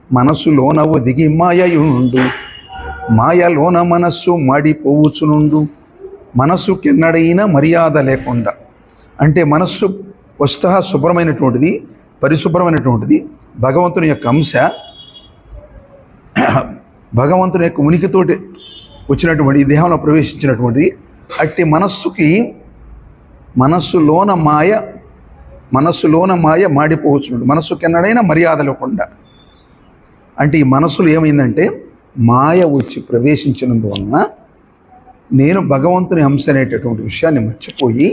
మనస్సులోన ఒదిగి మాయయుండు, మాయలోన మనస్సు మాడిపోవుచునుండు, మనస్సుకెన్నడైనా మర్యాద లేకుండా. అంటే మనస్సు వస్తుత శుభ్రమైనటువంటిది, పరిశుభ్రమైనటువంటిది, భగవంతుని యొక్క అంశ, భగవంతుని యొక్క ఉనికితోటి వచ్చినటువంటి ఈ దేహంలో ప్రవేశించినటువంటిది. అట్టి మనస్సుకి మనస్సులోన మాయ మాడిపోవచ్చునుండు, మనస్సుకెన్నడైనా మర్యాద లేకుండా. అంటే ఈ మనస్సులో ఏమైందంటే మాయ వచ్చి ప్రవేశించినందువలన నేను భగవంతుని అంశ అనేటటువంటి విషయాన్ని మర్చిపోయి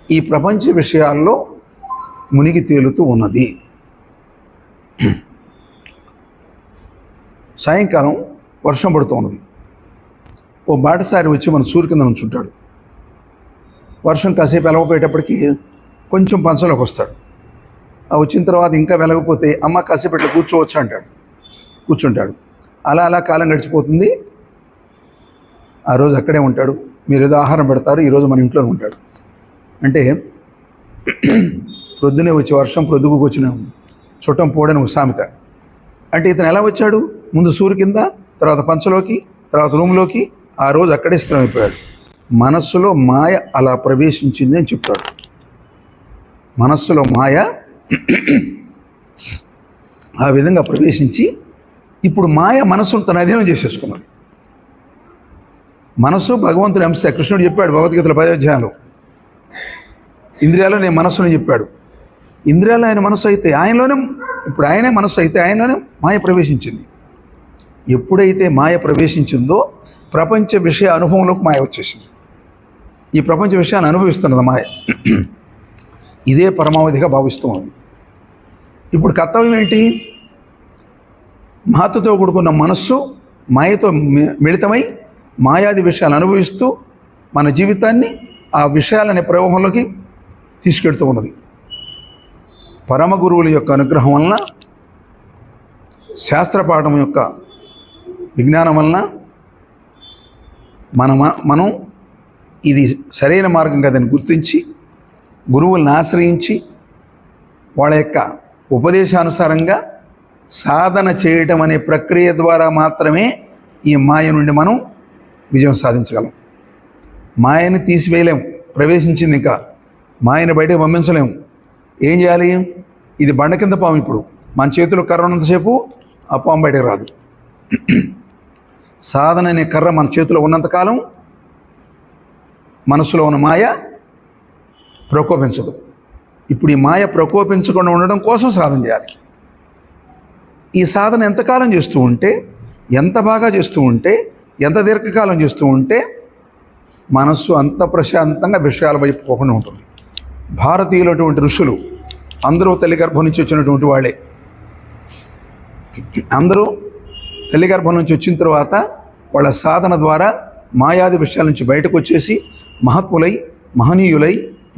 ఈ ప్రపంచ విషయాల్లో మునిగి తేలుతూ ఉన్నది. సాయంకాలం వర్షం పడుతూ ఉన్నది. ఓ బాటసారి వచ్చి మన సూర్యు కింద నుంచుంటాడు. వర్షం కాసేపు వెలగపోయేటప్పటికి కొంచెం పంచలోకి వస్తాడు. ఆ వచ్చిన తర్వాత ఇంకా వెలగపోతే అమ్మ కాసేపు ఇట్లా కూర్చోవచ్చు అంటాడు. కూర్చుంటాడు. అలా కాలం గడిచిపోతుంది. ఆ రోజు అక్కడే ఉంటాడు. మీరు ఏదో ఆహారం పెడతారు, ఈరోజు మన ఇంట్లోనే ఉంటాడు. అంటే ప్రొద్దునే వచ్చి వర్షం ప్రొద్దుకు వచ్చిన చుట్టం పోడని ఒక సామెత. అంటే ఇతను ఎలా వచ్చాడు? ముందు సూర్యు కింద, తర్వాత పంచలోకి, తర్వాత రూమ్లోకి, ఆ రోజు అక్కడే స్థిరమైపోయాడు. మనస్సులో మాయ అలా ప్రవేశించింది అని చెప్తాడు. మనస్సులో మాయ ఆ విధంగా ప్రవేశించి ఇప్పుడు మాయ మనస్సును తన అధీనం చేసేసుకున్నది. మనస్సు భగవంతుని అంశ. కృష్ణుడు చెప్పాడు భగవద్గీతలో 10వ అధ్యాయంలో, ఇంద్రియాలో నేను మనస్సుని చెప్పాడు. ఇంద్రియాలో ఆయన మనస్సు అయితే ఆయనలోనే, ఇప్పుడు ఆయనే మనస్సు అయితే ఆయనలోనే మాయ ప్రవేశించింది. ఎప్పుడైతే మాయ ప్రవేశించిందో ప్రపంచ విషయ అనుభవంలోకి మాయ వచ్చేసింది. ఈ ప్రపంచ విషయాన్ని అనుభవిస్తున్నది మాయ. ఇదే పరమావధిగా భావిస్తూ ఉంది. ఇప్పుడు కర్తవ్యం ఏంటి? మహత్తుతో కూడుకున్న మనస్సు మాయతో మిళితమై మాయాది విషయాలు అనుభవిస్తూ మన జీవితాన్ని ఆ విషయాలనే ప్రవాహంలోకి తీసుకెడుతూ ఉన్నది. పరమ గురువుల యొక్క అనుగ్రహం వలన, శాస్త్రపాఠం యొక్క విజ్ఞానం వలన మనం ఇది సరైన మార్గం కాదని గుర్తించి గురువులను ఆశ్రయించి వాళ్ళ యొక్క ఉపదేశానుసారంగా సాధన చేయటం అనే ప్రక్రియ ద్వారా మాత్రమే ఈ మాయ నుండి మనం విజయం సాధించగలం. మాయని తీసివేయలేము, ప్రవేశించింది ఇంకా మాయని బయటకు పంపించలేము. ఏం చేయాలి? ఇది బండ కింద పాము. ఇప్పుడు మన చేతిలో కర్ర ఉన్నంతసేపు ఆ పాము బయటకు రాదు. సాధన అనే కర్ర మన చేతిలో ఉన్నంతకాలం మనసులో ఉన్న మాయ ప్రకోపించదు. ఇప్పుడు ఈ మాయ ప్రకోపించకుండా ఉండడం కోసం సాధన చేయాలి. ఈ సాధన ఎంతకాలం చేస్తూ ఉంటే, ఎంత బాగా చేస్తూ ఉంటే, ఎంత దీర్ఘకాలం చేస్తూ ఉంటే మనస్సు అంత ప్రశాంతంగా విషయాల వైపు పోకుండా ఉంటుంది. భారతీయులటువంటి ఋషులు అందరూ తల్లి గర్భం నుంచి వచ్చినటువంటి వాళ్ళే. అందరూ తల్లి గర్భం నుంచి వచ్చిన తర్వాత వాళ్ళ సాధన ద్వారా మాయాది విషయాల నుంచి బయటకు వచ్చేసి మహాత్ములై, మహనీయులై,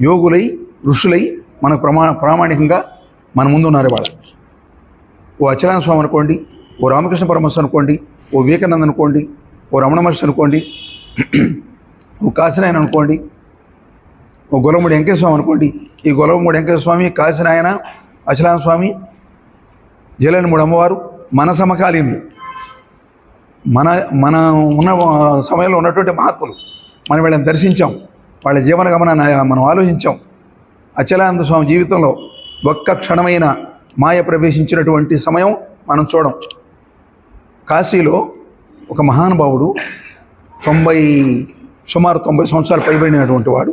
యోగులై, ఋషులై మనకు ప్రామాణికంగా మన ముందున్నారు. వాళ్ళ ఓ అచలానంద స్వామి అనుకోండి, ఓ రామకృష్ణ పరమహంస అనుకోండి, ఓ వివేకానంద అనుకోండి, ఓ రమణ మహర్షి అనుకోండి, ఓ కాశీనాయన అనుకోండి, ఓ గొల్లమూడి వెంకటేశ్వర స్వామి అనుకోండి. ఈ గొల్లమూడి వెంకటేశ్వర స్వామి, కాశీనాయన, అచలానంద స్వామి, జలనిమూడి అమ్మవారు మన సమకాలీనులు, మన ఉన్న సమయంలో ఉన్నటువంటి మహాత్ములు. మనం వీళ్ళని దర్శించాం, వాళ్ళ జీవన గమనాన్ని మనం ఆలోచించాం. అచలానంద స్వామి జీవితంలో ఒక్క క్షణమైన మాయ ప్రవేశించినటువంటి సమయం మనం చూడం. కాశీలో ఒక మహానుభావుడు సుమారు 90 సంవత్సరాలు పైబడినటువంటి వాడు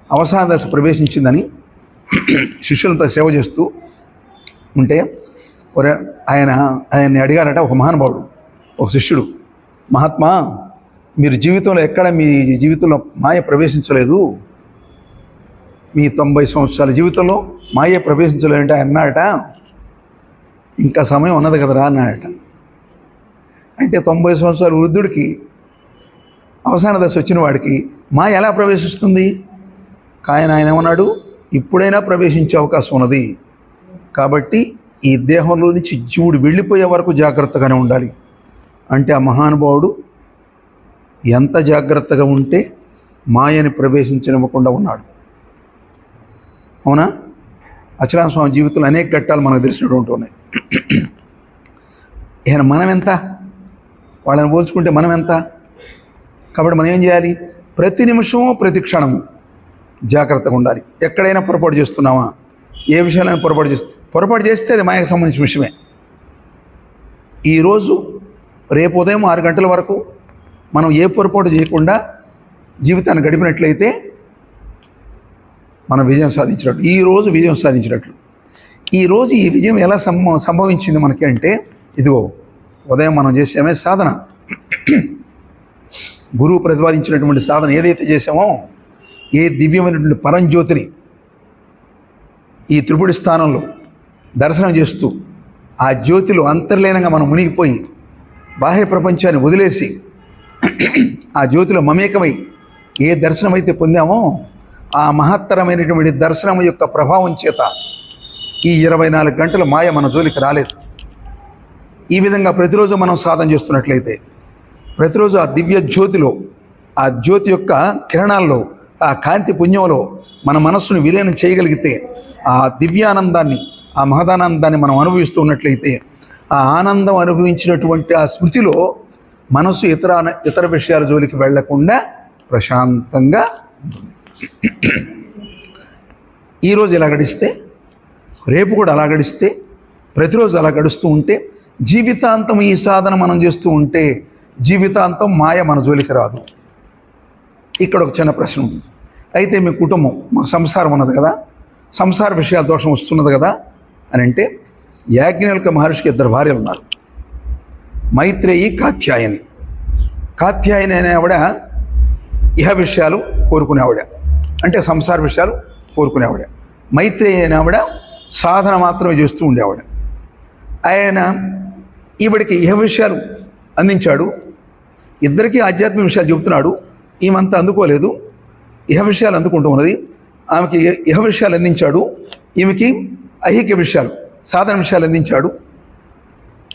అవసాన దశ ప్రవేశించిందని శిష్యులంతా సేవ చేస్తూ ఉంటే ఆయన్ని అడిగారట ఒక మహానుభావుడు, ఒక శిష్యుడు, మహాత్మా మీరు జీవితంలో ఎక్కడ మీ జీవితంలో మాయ ప్రవేశించలేదు, మీ 90 సంవత్సరాల జీవితంలో మాయ ప్రవేశించలేదంటే అన్నాడట. ఇంకా సమయం ఉన్నది కదరా అన్నాడట. అంటే 90 సంవత్సరాల వృద్ధుడికి, అవసాన దశ వచ్చిన వాడికి మాయ ఎలా ప్రవేశిస్తుంది? ఆయన ఏమన్నాడు? ఇప్పుడైనా ప్రవేశించే అవకాశం ఉన్నది. కాబట్టి ఈ దేహంలో నుంచి జీవుడు వెళ్ళిపోయే వరకు జాగ్రత్తగానే ఉండాలి. అంటే ఆ మహానుభావుడు ఎంత జాగ్రత్తగా ఉంటే మాయని ప్రవేశించనివ్వకుండా ఉన్నాడు. అవునా? అచలానంద స్వామి జీవితంలో అనేక ఘట్టాలు మనకు తెలిసినటువంటి ఉన్నాయి. ఈయన మనం ఎంత, వాళ్ళని పోల్చుకుంటే మనం ఎంత? కాబట్టి మనం ఏం చేయాలి? ప్రతి నిమిషము ప్రతి క్షణము జాగ్రత్తగా ఉండాలి. ఎక్కడైనా పొరపాటు చేస్తున్నామా? ఏ విషయాలైనా పొరపాటు చేస్తే అది మాయకు సంబంధించిన విషయమే. ఈరోజు రేపు ఉదయం 6 గంటల వరకు మనం ఏ పొరపాటు చేయకుండా జీవితాన్ని గడిపినట్లయితే మనం విజయం సాధించినట్లు, ఈరోజు విజయం సాధించినట్లు. ఈరోజు ఈ విజయం ఎలా సంభవించింది మనకి అంటే, ఇదిగో ఉదయం మనం చేసామే సాధన, గురువు ప్రతిపాదించినటువంటి సాధన ఏదైతే చేసామో, ఏ దివ్యమైనటువంటి పరంజ్యోతిని ఈ త్రిపుడి స్థానంలో దర్శనం చేస్తూ ఆ జ్యోతిలో అంతర్లీనంగా మనం మునిగిపోయి బాహ్య ప్రపంచాన్ని వదిలేసి ఆ జ్యోతిలో మమేకమై ఏ దర్శనం అయితే పొందామో ఆ మహత్తరమైనటువంటి దర్శనం యొక్క ప్రభావం చేత ఈ 24 గంటల మాయ మన జోలికి రాలేదు. ఈ విధంగా ప్రతిరోజు మనం సాధన చేస్తున్నట్లయితే, ప్రతిరోజు ఆ దివ్య జ్యోతిలో, ఆ జ్యోతి యొక్క కిరణాల్లో, ఆ కాంతి పుణ్యంలో మన మనస్సును విలీనం చేయగలిగితే, ఆ దివ్యానందాన్ని, ఆ మహదానందాన్ని మనం అనుభవిస్తూ ఉన్నట్లయితే, ఆ ఆనందం అనుభవించినటువంటి ఆ స్మృతిలో మనస్సు ఇతర విషయాల జోలికి వెళ్లకుండా ప్రశాంతంగా ఈరోజు ఇలా గడిస్తే, రేపు కూడా అలా గడిస్తే, ప్రతిరోజు అలా గడుస్తూ ఉంటే, జీవితాంతం ఈ సాధన మనం చేస్తూ ఉంటే జీవితాంతం మాయ మన జోలికి రాదు. ఇక్కడ ఒక చిన్న ప్రశ్న ఉంది. అయితే మీ కుటుంబం, మాకు సంసారం ఉన్నది కదా, సంసార విషయాల దోషం వస్తున్నది కదా అని అంటే, యాజ్ఞవల్క్య మహర్షికి 2 భార్యలు ఉన్నారు, మైత్రేయి, కాత్యాయని. కాత్యాయని అనే ఆవిడ ఇహ విషయాలు కోరుకునేవాడ, అంటే సంసార విషయాలు కోరుకునేవాడ. మైత్రేయి అనే ఆవిడ సాధన మాత్రమే చేస్తూ ఉండేవాడు. ఆయన ఈవిడికి ఇహ విషయాలు అందించాడు, ఇద్దరికీ ఆధ్యాత్మిక విషయాలు చెబుతున్నాడు. ఈమంతా అందుకోలేదు, ఇహ విషయాలు అందుకుంటూ ఉన్నది. ఆమెకి ఇహ విషయాలు అందించాడు, ఈమెకి ఐహిక విషయాలు, సాధన విషయాలు అందించాడు.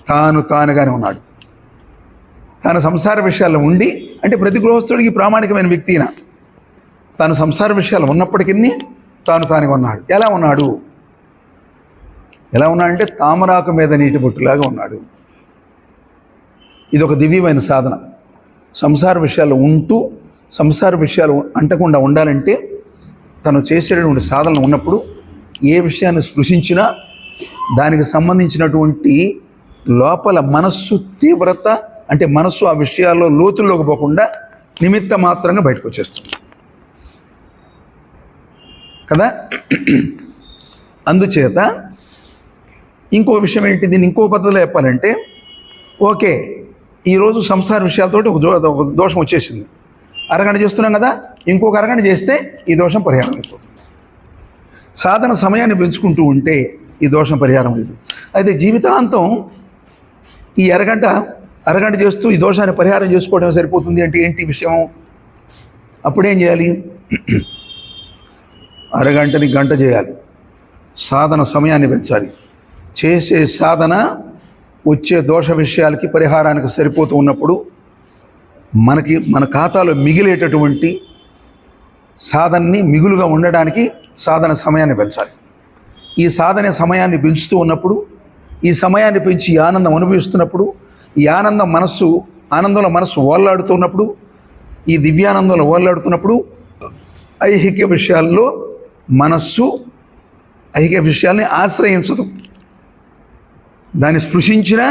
తానుగానే ఉన్నాడు. తన సంసార విషయాల్లో ఉండి, అంటే ప్రతి గృహస్థుడికి ప్రామాణికమైన వ్యక్తి అయినా తాను సంసార విషయాలు ఉన్నప్పటికీ తానుగా ఉన్నాడు. ఎలా ఉన్నాడంటే తామరాకు మీద నీటి బొట్టులాగా ఉన్నాడు. ఇది ఒక దివ్యమైన సాధన. సంసార విషయాలు ఉంటూ సంసార విషయాలు అంటకుండా ఉండాలంటే తను చేసేటటువంటి సాధనలు ఉన్నప్పుడు ఏ విషయాన్ని స్పృశించినా దానికి సంబంధించినటువంటి లోపల మనస్సు తీవ్రత, అంటే మనస్సు ఆ విషయాల్లో లోతుల్లోకి పోకుండా నిమిత్త మాత్రంగా బయటకు వచ్చేస్తుంది కదా. అందుచేత ఇంకో విషయం ఏంటి, దీన్ని ఇంకో పద్ధతిలో చెప్పాలంటే, ఓకే ఈరోజు సంసార విషయాలతోటి ఒక దోషం వచ్చేసింది, అరగంట చేస్తున్నాం కదా, ఇంకొక అరగంట చేస్తే ఈ దోషం పరిహారం అయిపోతుంది. సాధన సమయాన్ని పెంచుకుంటూ ఉంటే ఈ దోషం పరిహారం అయిపోతుంది. అయితే జీవితాంతం ఈ అరగంట చేస్తూ ఈ దోషాన్ని పరిహారం చేసుకోవడం సరిపోతుంది అంటే ఏంటి విషయం? అప్పుడేం చేయాలి? అరగంటని గంట చేయాలి, సాధన సమయాన్ని పెంచాలి. చేసే సాధన వచ్చే దోష విషయాలకి పరిహారానికి సరిపోతూ ఉన్నప్పుడు మన ఖాతాలో మిగిలేటటువంటి సాధనని మిగులుగా ఉండడానికి సాధన సమయాన్ని పెంచాలి. ఈ సాధన సమయాన్ని పెంచుతూ ఉన్నప్పుడు, ఈ సమయాన్ని పెంచి ఆనందం అనుభవిస్తున్నప్పుడు, ఈ ఆనందంలో మనస్సు ఓల్లాడుతున్నప్పుడు, ఈ దివ్యానందంలో ఓల్లాడుతున్నప్పుడు ఐహిక విషయాల్లో మనస్సు ఐహిక విషయాల్ని ఆశ్రయించదు. దాన్ని స్పృశించినా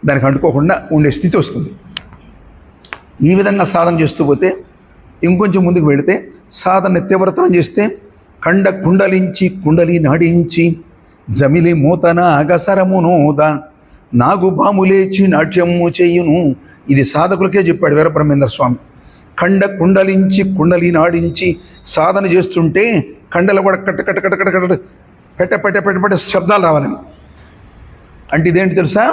దానికి అంటుకోకుండా ఉండే స్థితి వస్తుంది. ఈ విధంగా సాధన చేస్తూ పోతే, ఇంకొంచెం ముందుకు వెళితే, సాధన తీవ్రతరం చేస్తే, కుండలించి కుండలి నాడించి జమిలి మూతన అగసరమునోద నాగు బాములేచి నాట్యము చెయ్యును. ఇది సాధకులకే చెప్పాడు వీరబ్రహ్మేంద్ర స్వామి. కుండలించి కుండలి నాడించి సాధన చేస్తుంటే కండలు కూడా పెట్ట శబ్దాలు రావాలని. అంటే ఇదేంటి తెలుసా?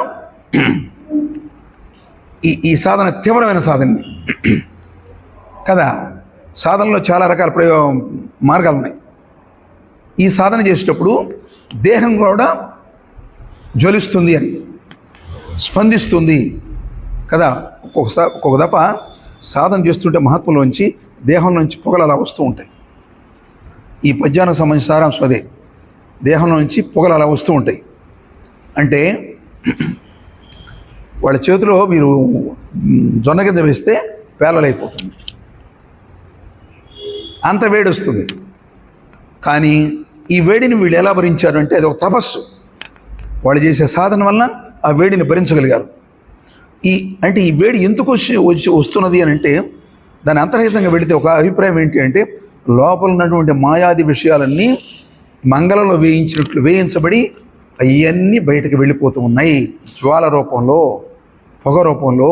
ఈ సాధన తీవ్రమైన సాధన కదా. సాధనలో చాలా రకాల మార్గాలు ఉన్నాయి. ఈ సాధన చేసేటప్పుడు దేహం కూడా జ్వలిస్తుంది అని, స్పందిస్తుంది కదా. ఒక్కొక్క దఫా సాధన చేస్తుంటే మహాత్ములోంచి దేహంలోంచి పొగలు అలా వస్తూ ఉంటాయి. ఈ పద్యానికి సంబంధించిన సారాంశం అదే. దేహంలో నుంచి పొగలు అలా వస్తూ ఉంటాయి. అంటే వాళ్ళ చేతిలో మీరు జొన్న గింజ వేస్తే పేలలైపోతుంది, అంత వేడి వస్తుంది. కానీ ఈ వేడిని వీళ్ళు ఎలా భరించారు అంటే అది ఒక తపస్సు. వాళ్ళు చేసే సాధన వలన ఆ వేడిని భరించగలిగారు. అంటే ఈ వేడి ఎందుకు వస్తున్నది అని అంటే దాని అంతర్హితంగా వెళితే ఒక అభిప్రాయం ఏంటి అంటే లోపల ఉన్నటువంటి మాయాది విషయాలన్నీ మంగళంలో వేయించబడి అవన్నీ బయటకు వెళ్ళిపోతూ ఉన్నాయి. జ్వాల రూపంలో, పొగ రూపంలో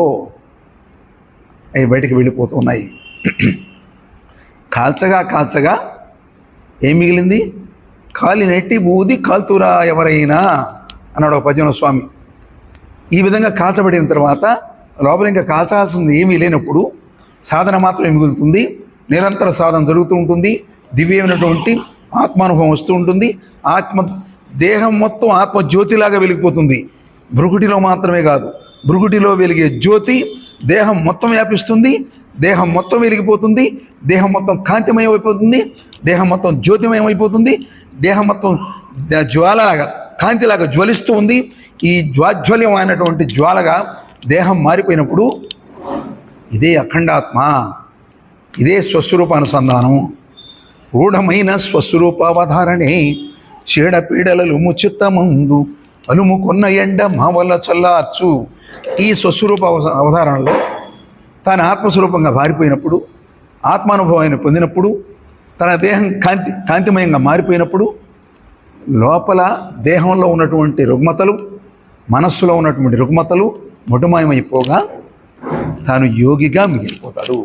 అవి బయటకు వెళ్ళిపోతూ ఉన్నాయి. కాల్చగా ఏం మిగిలింది? కాలి నెట్టి బూది కాల్తురా ఎవరైనా అన్నాడు ఒక పద్యంలో స్వామి. ఈ విధంగా కాల్చబడిన తర్వాత లోపల ఇంకా కాల్చాల్సింది ఏమీ లేనప్పుడు సాధన మాత్రమే మిగులుతుంది. నిరంతర సాధన జరుగుతూ ఉంటుంది. దివ్యమైనటువంటి ఆత్మానుభవం వస్తూ ఉంటుంది. దేహం మొత్తం ఆత్మజ్యోతిలాగా వెలిగిపోతుంది. భృకుటిలో మాత్రమే కాదు, భృకుటిలో వెలిగే జ్యోతి దేహం మొత్తం వ్యాపిస్తుంది. దేహం మొత్తం వెలిగిపోతుంది. దేహం మొత్తం కాంతిమయమైపోతుంది. దేహం మొత్తం జ్యోతిమయమైపోతుంది. దేహం మొత్తం జ్వాలలాగా, కాంతిలాగా జ్వలిస్తూ ఉంది. ఈ జ్వాజ్వల్యమైనటువంటి జ్వాలగా దేహం మారిపోయినప్పుడు ఇదే అఖండాత్మ, ఇదే స్వస్వరూపానుసంధానం. రూఢమైన స్వస్వరూపావధారణే చీడపీడలలు ముచిత్తమందు అలుముకున్న ఎండ మావల చల్లార్చు. ఈ స్వస్వరూప అవధారణలో తన ఆత్మస్వరూపంగా మారిపోయినప్పుడు, ఆత్మానుభవాన్ని పొందినప్పుడు, తన దేహం కాంతిమయంగా మారిపోయినప్పుడు లోపల దేహంలో ఉన్నటువంటి రుగ్మతలు, మనస్సులో ఉన్నటువంటి రుగ్మతలు మొటుమాయమైపోగా తాను యోగిగా మిగిలిపోతాడు.